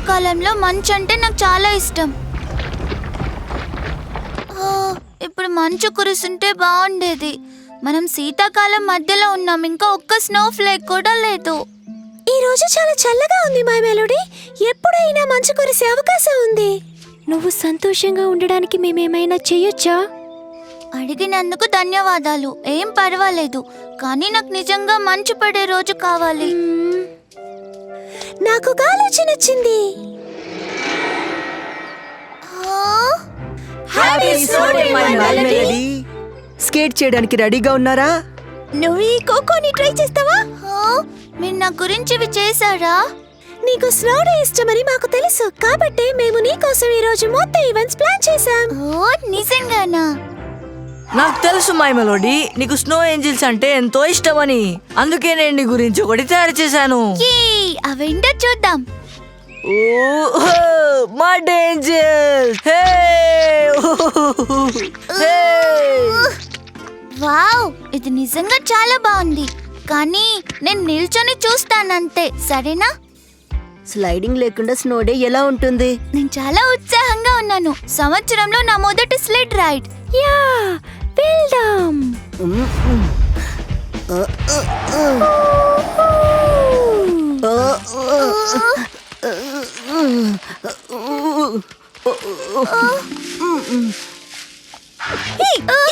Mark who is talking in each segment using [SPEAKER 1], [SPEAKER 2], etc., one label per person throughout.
[SPEAKER 1] శీతాకాలంలో మంచు అంటే నాకు చాలా ఇష్టం. ఇప్పుడు మంచు కురుస్తుంటే బాగుండేది. మనం శీతాకాలం మధ్యలో ఉన్నాం, ఇంకా ఒక్క స్నో ఫ్లేక్ కూడా లేదు.
[SPEAKER 2] ఈ రోజు చాలా చల్లగా ఉంది మై మెలోడీ. ఎప్పుడైనా మంచు కురిసే అవకాశం ఉంది. నువ్వు సంతోషంగా ఉండడానికి మేమేమైనా చెయ్యొచ్చా?
[SPEAKER 1] అడిగినందుకు ధన్యవాదాలు. ఏం పర్వాలేదు, కానీ నాకు నిజంగా మంచు పడే రోజు కావాలి.
[SPEAKER 2] నాకు ఒక ఆలోచన వచ్చింది.
[SPEAKER 3] స్కేట్ చేయడానికి రెడీగా ఉన్నారా?
[SPEAKER 2] నువ్వు ఈ కోకోని ట్రై చేస్తావా?
[SPEAKER 1] మీరు నా గురించి ఇవి చేశారా?
[SPEAKER 2] నీకు స్నో డే ఇష్టమని మాకు తెలుసు, కాబట్టి మేము నీకోసం ఈ రోజు మొత్తం ఈవెంట్స్ ప్లాన్ చేశాం.
[SPEAKER 1] ఓ నిజంగానా?
[SPEAKER 4] నాకు తెలుసు మై మెలోడీ, నీకు స్నో ఏంజిల్స్ అంటే ఎంతో ఇష్టమని. అందుకే నేను నీ గురించి ఒకటి తయారు చేశాను.
[SPEAKER 1] అవేంటో చూద్దాం.
[SPEAKER 4] Mud Angeles!
[SPEAKER 1] వావ్, ఇది నిజంగా చాలా బాగుంది. కానీ నేను నిల్చొని చూస్తానంతే, సరేనా?
[SPEAKER 3] స్లైడింగ్ లేకుండా స్నో డే ఎలా ఉంటుంది?
[SPEAKER 1] నేను చాలా ఉత్సాహంగా ఉన్నాను. సంవత్సరంలో నా మొదటి స్లెడ్ రైడ్.
[SPEAKER 2] యా, వెళ్దాం.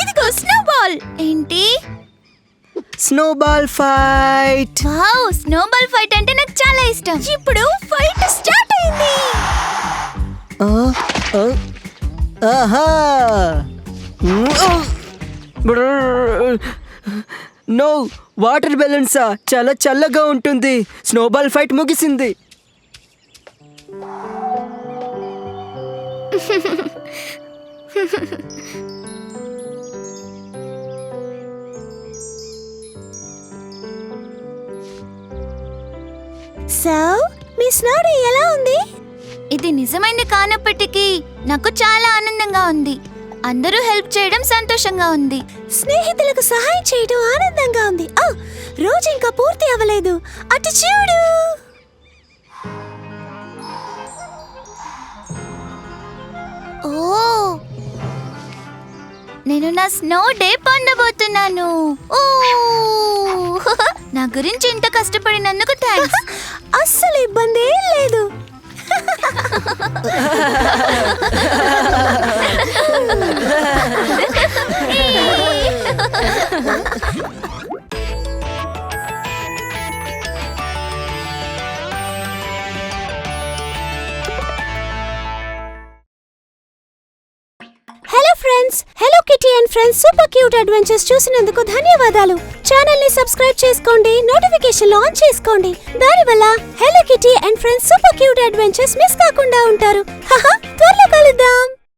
[SPEAKER 1] ఇదిగో స్నోబాల్. ఏంటి?
[SPEAKER 3] Snowball fight.
[SPEAKER 1] Wow, snowball fight అంటే నాకు చాలా ఇష్టం. ఇప్పుడు ఫైట్ స్టార్ట్ అయింది.
[SPEAKER 3] ఆహా! నో, వాటర్ బెలూన్సా? చాలా చల్లగా ఉంటుంది. స్నోబాల్ ఫైట్ ముగిసింది.
[SPEAKER 2] సో మీ స్నో డే ఎలా ఉంది?
[SPEAKER 1] ఇది నిజమైంది కానప్పటికీ నాకు చాలా ఆనందంగా ఉంది. అందరూ హెల్ప్ చేయడం సంతోషంగా ఉంది.
[SPEAKER 2] స్నేహితులకు సహాయం చేయడం ఆనందంగా ఉంది. రోజు ఇంకా పూర్తి అవ్వలేదు. అటు చూడు.
[SPEAKER 1] ఓ, నేను నా స్నో డే పొందబోతున్నాను. ఓ నా గురించి ఇంత కష్టపడినందుకు థాంక్స్.
[SPEAKER 2] అస్సలు ఇబ్బంది ఏం లేదు. Hello friends, hello kitty and friends super cute adventures చూసినందుకు ధన్యవాదాలు. ఛానల్ ని సబ్స్క్రైబ్ చేసుకోండి, నోటిఫికేషన్ ఆన్ చేసుకోండి. దానివల్ల hello kitty and friends super cute adventures miss కాకుండా ఉంటారు. త్వరలో కలుద్దాం.